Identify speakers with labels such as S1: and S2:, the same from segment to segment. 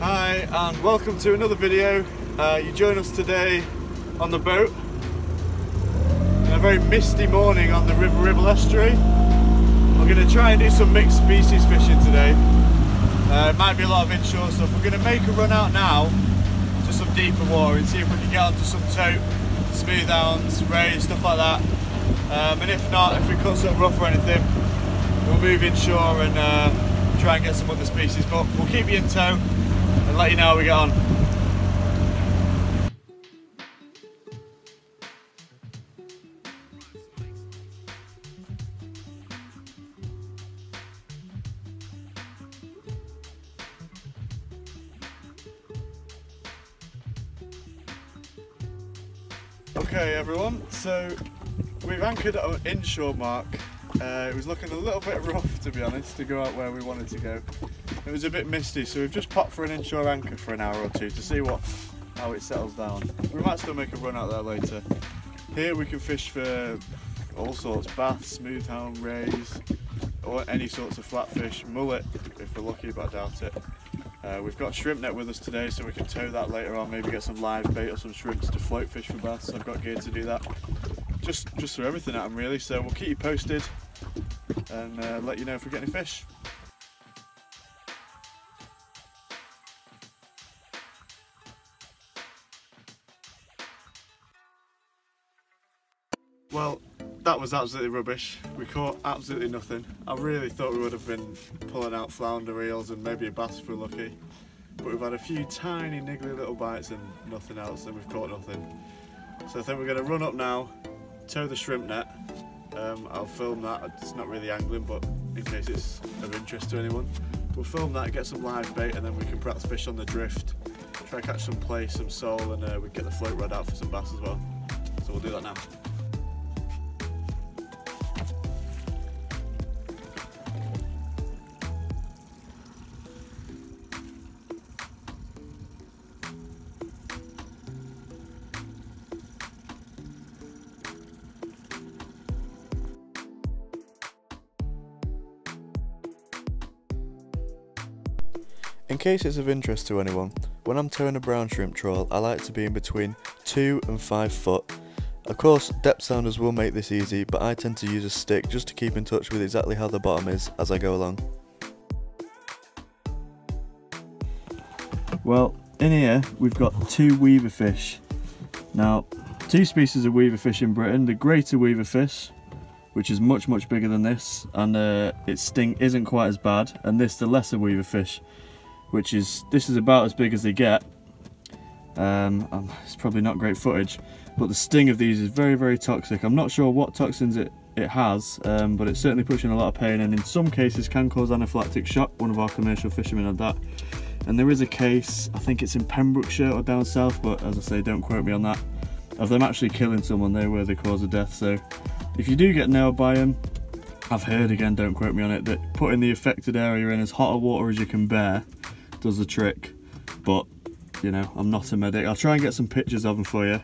S1: Hi and welcome to another video. You join us today on the boat in a very misty morning on the Ribble estuary. We're going to try and do some mixed species fishing today. It might be a lot of inshore stuff. We're going to make a run out now to some deeper water and see if we can get onto some tote, smooth hounds, rays, stuff like that. And if not, if we cut something rough or anything, we'll move inshore and try and get some other species. But we'll keep you in tow and let you know how we get on. Okay everyone, so we've anchored at an inshore mark. It was looking a little bit rough, to be honest, to go out where we wanted to go. It was a bit misty, so we've just popped for an inshore anchor for an hour or two to see how it settles down. We might still make a run out there later. Here we can fish for all sorts: bass, smoothhound, rays, or any sorts of flatfish, mullet if we're lucky, but I doubt it. We've got a shrimp net with us today, so we can tow that later on, maybe get some live bait or some shrimps to float fish for bass. I've got gear to do that. Just throw everything at them really, so we'll keep you posted and let you know if we get any fish. Well, that was absolutely rubbish. We caught absolutely nothing. I really thought we would have been pulling out flounder, eels and maybe a bass if we're lucky. But we've had a few tiny niggly little bites and nothing else, and we've caught nothing. So I think we're going to run up now, tow the shrimp net. I'll film that. It's not really angling, but in case it's of interest to anyone. We'll film that, get some live bait, and then we can perhaps fish on the drift. Try catch some plaice, some sole, and we can get the float rod out for some bass as well. So we'll do that now.
S2: In case it's of interest to anyone, when I'm towing a brown shrimp trawl, I like to be in between 2 and 5 foot. Of course, depth sounders will make this easy, but I tend to use a stick just to keep in touch with exactly how the bottom is as I go along.
S1: Well, in here we've got 2 weaver fish. Now, 2 species of weaver fish in Britain: the greater weaver fish, which is much bigger than this, and its sting isn't quite as bad, and this, the lesser weaver fish, this is about as big as they get. It's probably not great footage, but the sting of these is very toxic. I'm not sure what toxins it has, but it certainly puts you in a lot of pain, and in some cases can cause anaphylactic shock. One of our commercial fishermen had that. And there is a case, I think it's in Pembrokeshire or down south, but as I say, don't quote me on that, of them actually killing someone. They were the cause of death. So if you do get nailed by them, I've heard, again, don't quote me on it, that putting the affected area in as hot a water as you can bear does the trick. But you know, I'm not a medic. I'll try and get some pictures of them for you.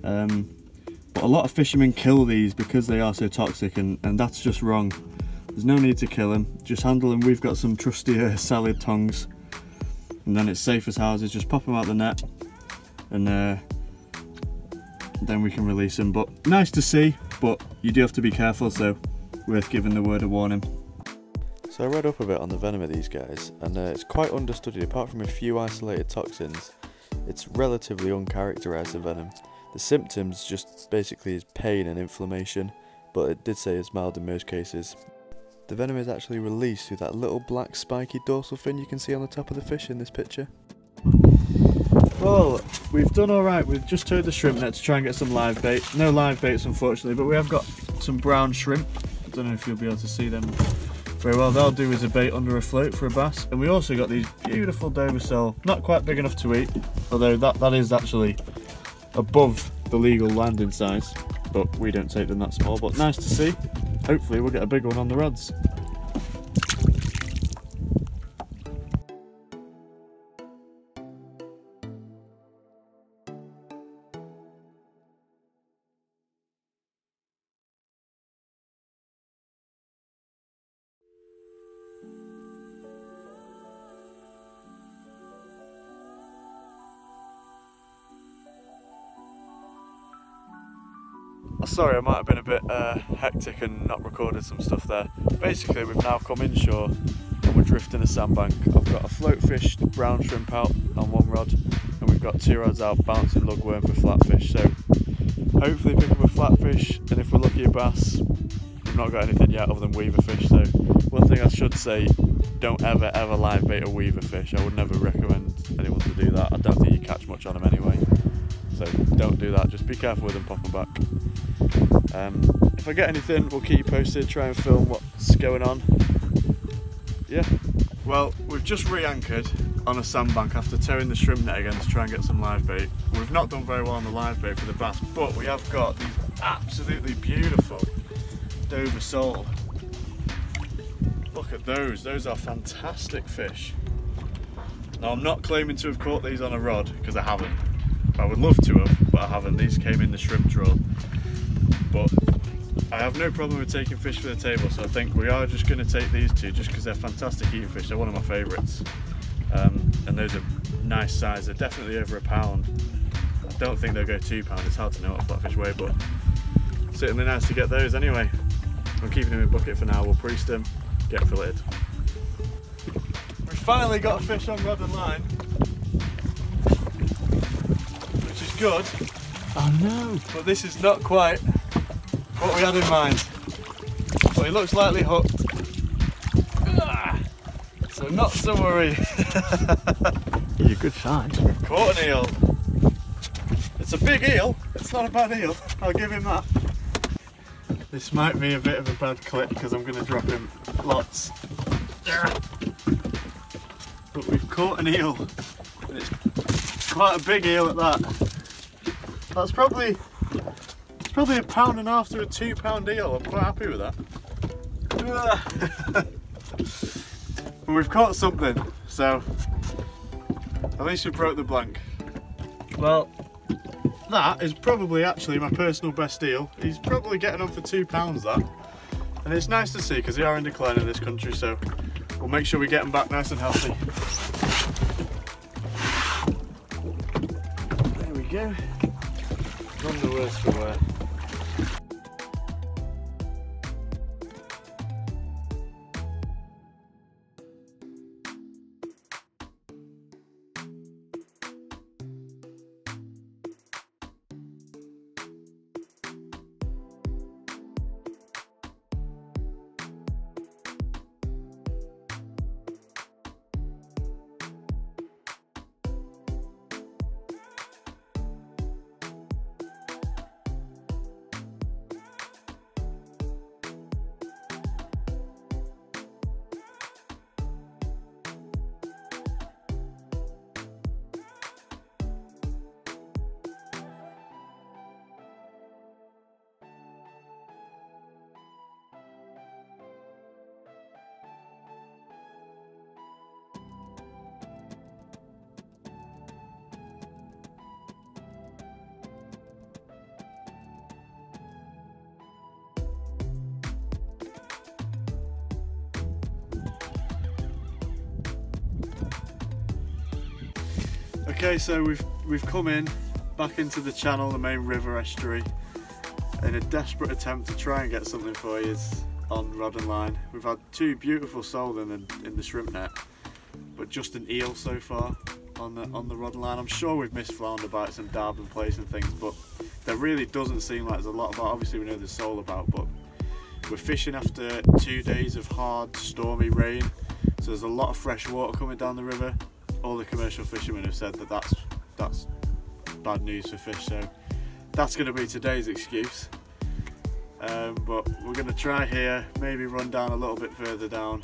S1: But a lot of fishermen kill these because they are so toxic, and that's just wrong. There's no need to kill them, just handle them. We've got some trusty salad tongs, and then it's safe as houses. Just pop them out the net, and then we can release them. But nice to see, but you do have to be careful, so worth giving the word of warning.
S2: So I read up a bit on the venom of these guys, and it's quite understudied. Apart from a few isolated toxins, it's relatively uncharacterised, the venom. The symptoms just basically is pain and inflammation, but it did say it's mild in most cases. The venom is actually released through that little black spiky dorsal fin you can see on the top of the fish in this picture.
S1: Well, we've done alright. We've just towed the shrimp net to try and get some live bait. No live baits unfortunately, but we have got some brown shrimp. I don't know if you'll be able to see them very well. They'll do as a bait under a float for a bass. And we also got these beautiful Dover sole, not quite big enough to eat, although that is actually above the legal landing size, but we don't take them that small. But nice to see. Hopefully we'll get a big one on the rods. Sorry, I might have been a bit hectic and not recorded some stuff there. Basically, we've now come inshore and we're drifting a sandbank. I've got a float fish brown shrimp out on one rod, and we've got 2 rods out bouncing lugworm for flatfish. So hopefully pick up a flatfish, and if we're lucky a bass. We've not got anything yet other than weaver fish. So one thing I should say, don't ever live bait a weaver fish. I would never recommend anyone to do that. I don't think you catch much on them anyway. So don't do that, just be careful with them popping back. If I get anything, we'll keep you posted, try and film what's going on. Yeah. Well, we've just re-anchored on a sandbank after towing the shrimp net again to try and get some live bait. We've not done very well on the live bait for the bass, but we have got these absolutely beautiful Dover sole. Look at those are fantastic fish. Now I'm not claiming to have caught these on a rod, because I haven't. I would love to have, but I haven't. These came in the shrimp trawl. But I have no problem with taking fish for the table, so I think we are just going to take these two just because they're fantastic eating fish. They're one of my favourites. And those are nice size. They're definitely over £1. I don't think they'll go £2. It's hard to know what flatfish weigh, but certainly nice to get those anyway. I'm keeping them in bucket for now. We'll priest them, get filleted. We've finally got a fish on rod and line, which is good.
S3: Oh no!
S1: But this is not quite what we had in mind. But he looks lightly hooked. So not to worry.
S3: He's a good size.
S1: We've caught an eel. It's a big eel. It's not a bad eel. I'll give him that. This might be a bit of a bad clip because I'm going to drop him lots. But we've caught an eel. And it's quite a big eel at that. That's probably £1.5 to a £2 eel. I'm quite happy with that. But we've caught something, so at least we broke the blank. Well, that is probably actually my personal best eel. He's probably getting on for £2 that. And it's nice to see because they are in decline in this country, so we'll make sure we get them back nice and healthy. There we go. None the worse for wear. Okay, so we've come in back into the channel, the main river estuary, in a desperate attempt to try and get something for you on rod and line. We've had 2 beautiful sole in the shrimp net, but just an eel so far on the rod and line. I'm sure we've missed flounder bites and darb and place and things, but there really doesn't seem like there's a lot about. Obviously we know there's sole about, but we're fishing after 2 days of hard stormy rain, so there's a lot of fresh water coming down the river. All the commercial fishermen have said that that's bad news for fish, so that's going to be today's excuse. But we're going to try here, maybe run down a little bit further down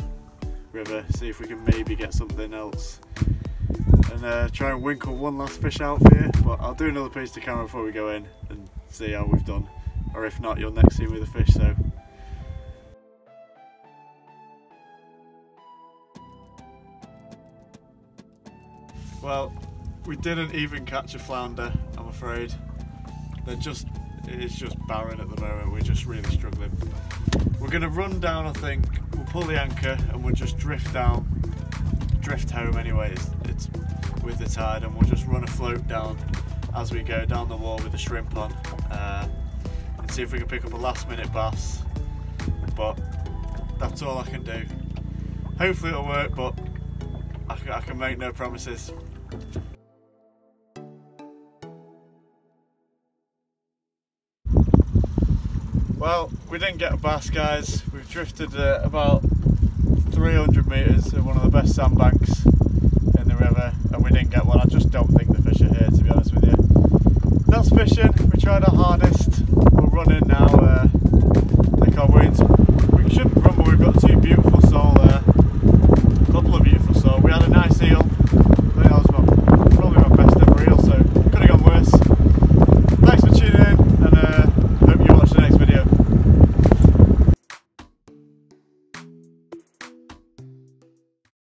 S1: river, see if we can maybe get something else, and try and winkle one last fish out for you. But I'll do another piece to camera before we go in and see how we've done, or if not, you'll next see me with a fish. So well, we didn't even catch a flounder, I'm afraid. It is just barren at the moment. We're just really struggling. We're going to run down, I think. We'll pull the anchor and we'll just drift home anyway. It's with the tide, and we'll just run a float down as we go down the wall with the shrimp on, see if we can pick up a last minute bass, but that's all I can do. Hopefully it'll work, but I can make no promises. Well, we didn't get a bass, guys. We've drifted about 300 metres at one of the best sandbanks in the river, and we didn't get one. I just don't think the fish are here, to be honest with you. That's fishing. We tried our hardest. We're running now. We shouldn't grumble. We've got two beautiful sole there.